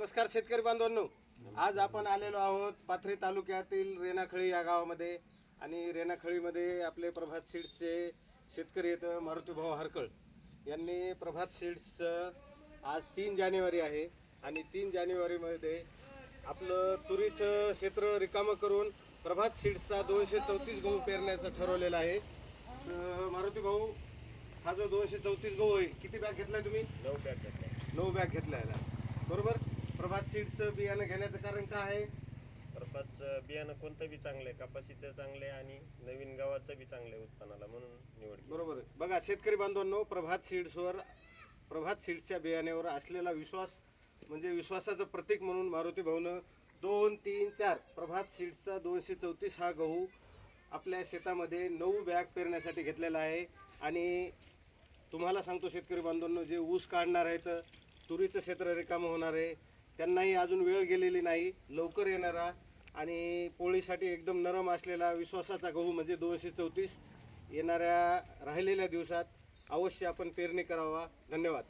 नमस्कार शेतकरी बांधवांनो, आज आपण आलेलो आहोत पाथरी तालुक्यातील रेणाखळी या गावामध्ये. आणि रेणाखळीमध्ये आपले प्रभात सीड्सचे शेतकरी आहेत मारुतीभाऊ हरकळ यांनी प्रभात सीड्स आज 3 जानेवारी आहे आणि 3 जानेवारीमध्ये आपलं तुरीचं क्षेत्र रिकामं करून प्रभात सीड्सचा 234 गहू पेरण्याचं ठरवलेलं आहे. मारुतीभाऊ, हा जो 234 गहू आहे किती बॅग घेतलाय तुम्ही? 9 बॅग घेतल्या. 9 बॅग घेतलाय ना, बरोबर. प्रभात सीड्सचं बियाणं घेण्याचं कारण काय आहे? प्रभातचं बियाणं कोणतं बी चांगलं आहे, कपाशीचं चांगलं आहे आणि नवीन गव्हाचं बी चांगलं आहे उत्पन्नाला, म्हणून निवड केली. बरोबर आहे. बघा शेतकरी बांधवांनो, प्रभात सीड्सच्या बियाण्यावर असलेला विश्वास म्हणजे विश्वासाचं प्रतीक म्हणून मारुती भाऊनं 2, 3, 4 प्रभात सीड्सचा 234 हा गहू आपल्या शेतामध्ये 9 बॅग पेरण्यासाठी घेतलेला आहे. आणि तुम्हाला सांगतो शेतकरी बांधवांनो, जे ऊस काढणार आहेत, तुरीचं क्षेत्र रिकामं होणार आहे, त्यांनाही अजून वेळ गेलेली नाही. लवकर येणारा आणि पोळीसाठी एकदम नरम असलेला विश्वासाचा गहू म्हणजे 234 येणाऱ्या राहिलेल्या दिवसात अवश्य आपण पेरणी करावा. धन्यवाद.